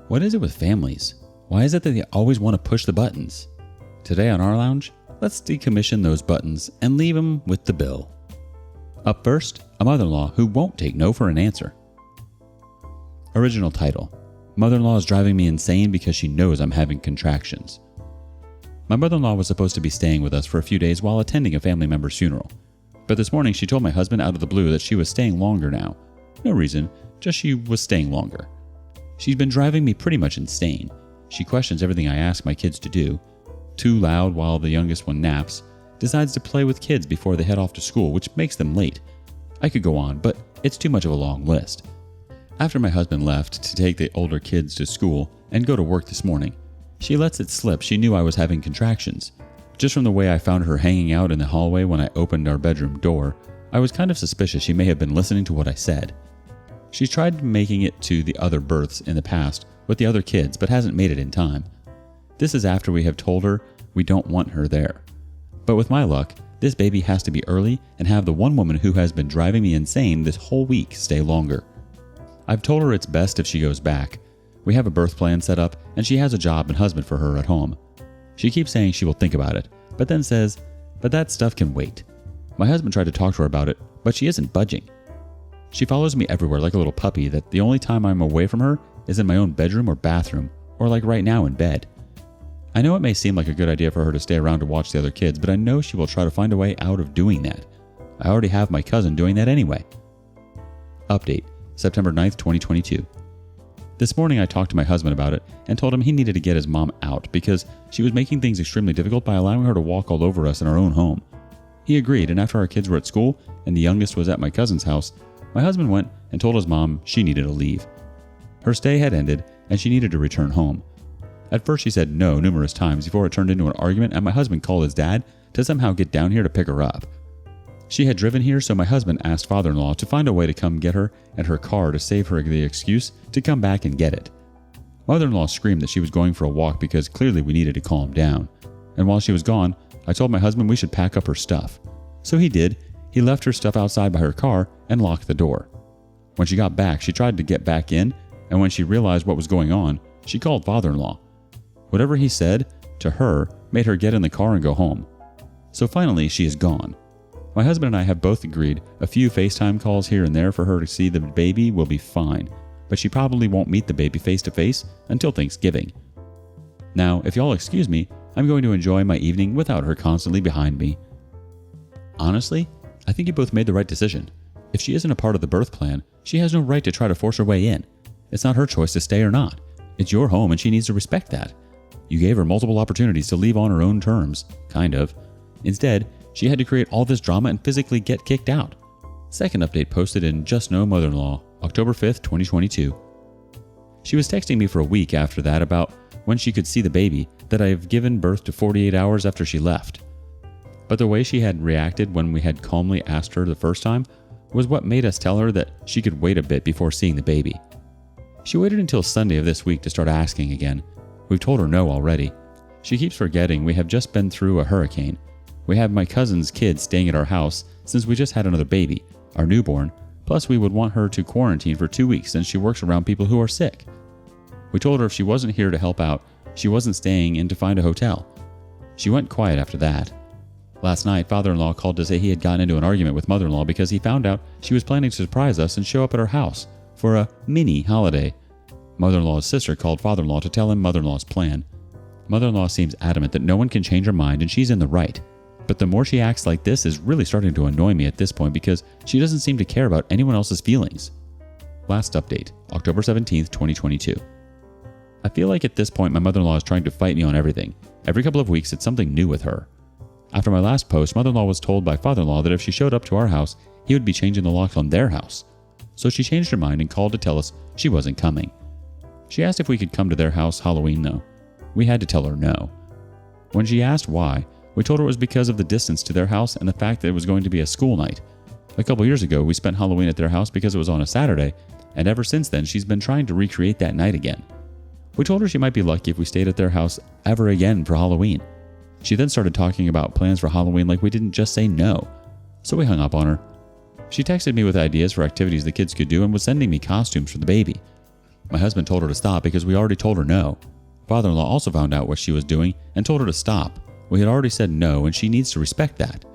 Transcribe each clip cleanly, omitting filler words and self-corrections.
What is it with families? Why is it that they always want to push the buttons? Today on rLounge, let's decommission those buttons and leave them with the bill. Up first, a mother-in-law who won't take no for an answer. Original title: Mother-in-law is driving me insane because she knows I'm having contractions. My mother-in-law was supposed to be staying with us for a few days while attending a family member's funeral. But this morning she told my husband out of the blue that she was staying longer now. No reason, just she was staying longer. She's been driving me pretty much insane. She questions everything I ask my kids to do. Too loud while the youngest one naps. Decides to play with kids before they head off to school, which makes them late. I could go on, but it's too much of a long list. After my husband left to take the older kids to school and go to work this morning, she lets it slip she knew I was having contractions. Just from the way I found her hanging out in the hallway when I opened our bedroom door, I was kind of suspicious she may have been listening to what I said. She's tried making it to the other births in the past with the other kids, but hasn't made it in time. This is after we have told her we don't want her there. But with my luck, this baby has to be early and have the one woman who has been driving me insane this whole week stay longer. I've told her it's best if she goes back. We have a birth plan set up and she has a job and husband for her at home. She keeps saying she will think about it, but then says, but that stuff can wait. My husband tried to talk to her about it, but she isn't budging. She follows me everywhere like a little puppy that the only time I'm away from her is in my own bedroom or bathroom, or like right now in bed. I know it may seem like a good idea for her to stay around to watch the other kids, but I know she will try to find a way out of doing that. I already have my cousin doing that anyway. Update, September 9th, 2022. This morning I talked to my husband about it and told him he needed to get his mom out because she was making things extremely difficult by allowing her to walk all over us in our own home. He agreed, and after our kids were at school and the youngest was at my cousin's house, my husband went and told his mom she needed to leave. Her stay had ended and she needed to return home. At first she said no numerous times before it turned into an argument and my husband called his dad to somehow get down here to pick her up. She had driven here, so my husband asked father-in-law to find a way to come get her and her car to save her the excuse to come back and get it. Mother-in-law screamed that she was going for a walk because clearly we needed to calm down. And while she was gone, I told my husband we should pack up her stuff. So he did. He left her stuff outside by her car and locked the door. When she got back, she tried to get back in, and when she realized what was going on, she called father-in-law. Whatever he said to her made her get in the car and go home. So finally, she is gone. My husband and I have both agreed a few FaceTime calls here and there for her to see the baby will be fine, but she probably won't meet the baby face to face until Thanksgiving. Now, if y'all excuse me, I'm going to enjoy my evening without her constantly behind me. Honestly, I think you both made the right decision. If she isn't a part of the birth plan, she has no right to try to force her way in. It's not her choice to stay or not. It's your home and she needs to respect that. You gave her multiple opportunities to leave on her own terms, kind of. Instead, she had to create all this drama and physically get kicked out. Second update posted in Just Know Mother-in-Law, October 5th, 2022. She was texting me for a week after that about when she could see the baby that I have given birth to 48 hours after she left. But the way she had reacted when we had calmly asked her the first time was what made us tell her that she could wait a bit before seeing the baby. She waited until Sunday of this week to start asking again. We've told her no already. She keeps forgetting we have just been through a hurricane. We have my cousin's kids staying at our house since we just had another baby, our newborn, plus we would want her to quarantine for 2 weeks since she works around people who are sick. We told her if she wasn't here to help out, she wasn't staying in to find a hotel. She went quiet after that. Last night, father-in-law called to say he had gotten into an argument with mother-in-law because he found out she was planning to surprise us and show up at our house for a mini holiday. Mother-in-law's sister called father-in-law to tell him mother-in-law's plan. Mother-in-law seems adamant that no one can change her mind and she's in the right. But the more she acts like this is really starting to annoy me at this point because she doesn't seem to care about anyone else's feelings. Last update, October 17th, 2022. I feel like at this point my mother-in-law is trying to fight me on everything. Every couple of weeks it's something new with her. After my last post, mother-in-law was told by father-in-law that if she showed up to our house, he would be changing the locks on their house. So she changed her mind and called to tell us she wasn't coming. She asked if we could come to their house Halloween though. We had to tell her no. When she asked why, we told her it was because of the distance to their house and the fact that it was going to be a school night. A couple years ago, we spent Halloween at their house because it was on a Saturday, and ever since then, she's been trying to recreate that night again. We told her she might be lucky if we stayed at their house ever again for Halloween. She then started talking about plans for Halloween like we didn't just say no. So we hung up on her. She texted me with ideas for activities the kids could do and was sending me costumes for the baby. My husband told her to stop because we already told her no. Father-in-law also found out what she was doing and told her to stop. We had already said no, and she needs to respect that.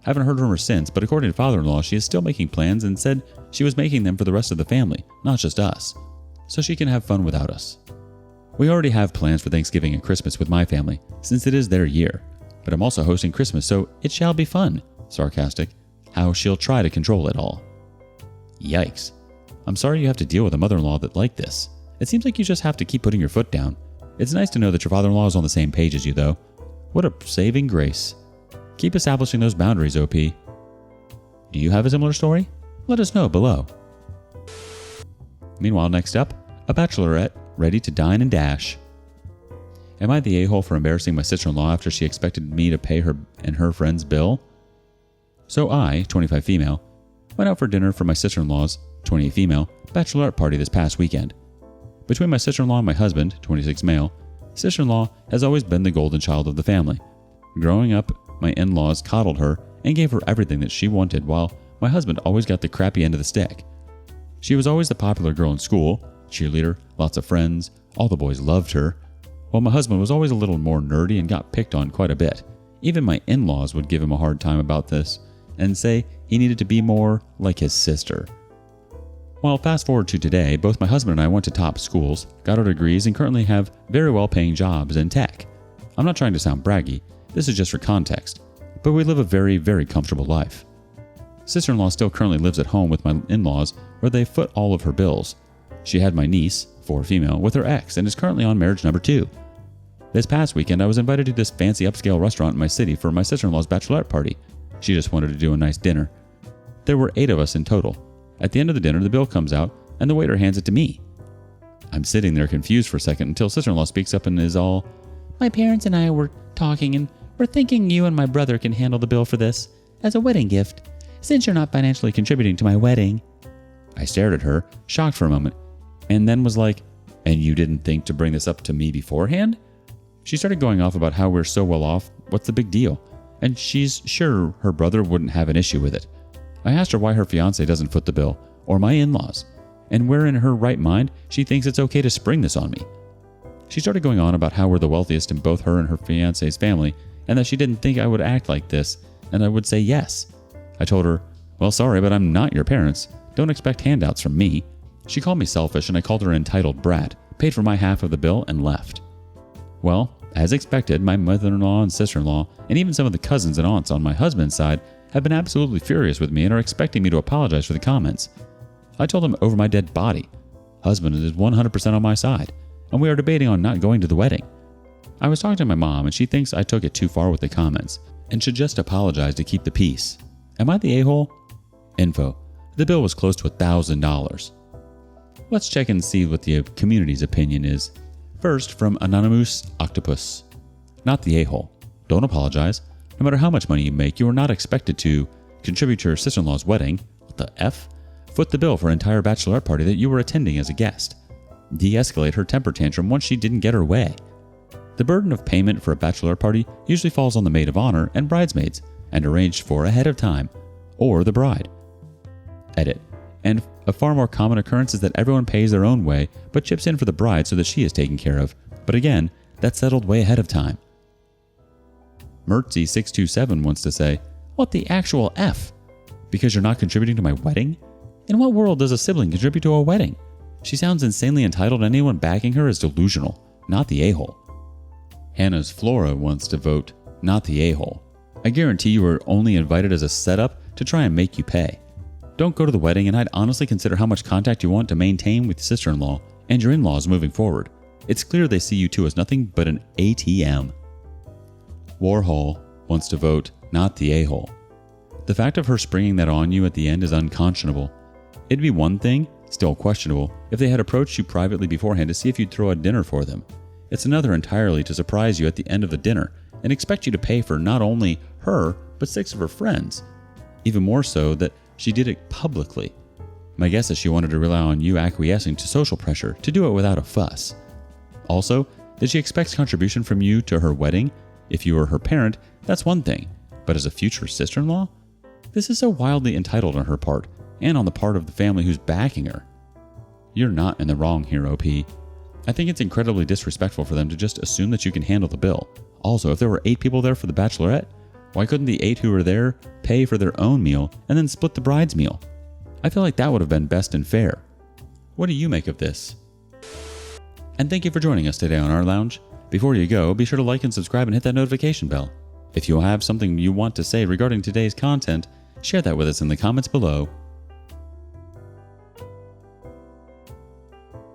Haven't heard from her since, but according to father-in-law, she is still making plans and said she was making them for the rest of the family, not just us, so she can have fun without us. We already have plans for Thanksgiving and Christmas with my family, since it is their year, but I'm also hosting Christmas, so it shall be fun. Sarcastic. How she'll try to control it all. Yikes. I'm sorry you have to deal with a mother-in-law that like this. It seems like you just have to keep putting your foot down. It's nice to know that your father-in-law is on the same page as you, though. What a saving grace. Keep establishing those boundaries, OP. Do you have a similar story? Let us know below. Meanwhile, next up, a bachelorette ready to dine and dash. Am I the a-hole for embarrassing my sister-in-law after she expected me to pay her and her friend's bill? So I, 25 female, went out for dinner for my sister-in-law's, 28 female, bachelorette party this past weekend. Between my sister-in-law and my husband, 26 male, sister-in-law has always been the golden child of the family. Growing up, my in-laws coddled her and gave her everything that she wanted, while my husband always got the crappy end of the stick. She was always the popular girl in school, cheerleader, lots of friends, all the boys loved her, while my husband was always a little more nerdy and got picked on quite a bit. Even my in-laws would give him a hard time about this and say he needed to be more like his sister. Well, fast forward to today, both my husband and I went to top schools, got our degrees, and currently have very well-paying jobs in tech. I'm not trying to sound braggy, this is just for context, but we live a very, very comfortable life. Sister-in-law still currently lives at home with my in-laws, where they foot all of her bills. She had my niece, 4 female, with her ex and is currently on marriage number 2. This past weekend, I was invited to this fancy upscale restaurant in my city for my sister-in-law's bachelorette party. She just wanted to do a nice dinner. There were 8 of us in total. At the end of the dinner, the bill comes out, and the waiter hands it to me. I'm sitting there confused for a second until sister-in-law speaks up and is all, "My parents and I were talking, and we're thinking you and my brother can handle the bill for this, as a wedding gift, since you're not financially contributing to my wedding." I stared at her, shocked for a moment, and then was like, "And you didn't think to bring this up to me beforehand?" She started going off about how we're so well off, what's the big deal, and she's sure her brother wouldn't have an issue with it. I asked her why her fiancé doesn't foot the bill, or my in-laws, and where in her right mind she thinks it's okay to spring this on me. She started going on about how we're the wealthiest in both her and her fiancé's family, and that she didn't think I would act like this, and I would say yes. I told her, "Well, sorry, but I'm not your parents. Don't expect handouts from me." She called me selfish, and I called her an entitled brat, paid for my half of the bill, and left. Well, as expected, my mother-in-law and sister-in-law, and even some of the cousins and aunts on my husband's side, have been absolutely furious with me and are expecting me to apologize for the comments. I told them over my dead body. Husband is 100% on my side, and we are debating on not going to the wedding. I was talking to my mom, and she thinks I took it too far with the comments and should just apologize to keep the peace. Am I the a-hole? Info. The bill was close to $1,000. Let's check and see what the community's opinion is. First, from Anonymous Octopus. Not the a-hole. Don't apologize. No matter how much money you make, you are not expected to contribute to your sister-in-law's wedding. What the F? Foot the bill for an entire bachelorette party that you were attending as a guest. De-escalate her temper tantrum once she didn't get her way. The burden of payment for a bachelorette party usually falls on the maid of honor and bridesmaids, and arranged for ahead of time, or the bride. Edit. And a far more common occurrence is that everyone pays their own way, but chips in for the bride so that she is taken care of. But again, that's settled way ahead of time. Mertzy627 wants to say, "What the actual F? Because you're not contributing to my wedding? In what world does a sibling contribute to a wedding? She sounds insanely entitled, and anyone backing her is delusional, not the a-hole." Hannah's Flora wants to vote, "Not the a-hole. I guarantee you were only invited as a setup to try and make you pay. Don't go to the wedding, and I'd honestly consider how much contact you want to maintain with your sister-in-law and your in-laws moving forward. It's clear they see you two as nothing but an ATM." Warhol wants to vote, "Not the a-hole. The fact of her springing that on you at the end is unconscionable. It'd be one thing, still questionable, if they had approached you privately beforehand to see if you'd throw a dinner for them. It's another entirely to surprise you at the end of the dinner and expect you to pay for not only her, but 6 of her friends. Even more so that she did it publicly. My guess is she wanted to rely on you acquiescing to social pressure to do it without a fuss. Also, did she expect contribution from you to her wedding? If you were her parent, that's one thing, but as a future sister-in-law? This is so wildly entitled on her part, and on the part of the family who's backing her. You're not in the wrong here, OP. I think it's incredibly disrespectful for them to just assume that you can handle the bill. Also, if there were 8 people there for the bachelorette, why couldn't the 8 who were there pay for their own meal and then split the bride's meal? I feel like that would have been best and fair. What do you make of this? And thank you for joining us today on rLounge. Before you go, be sure to like and subscribe and hit that notification bell. If you have something you want to say regarding today's content, share that with us in the comments below.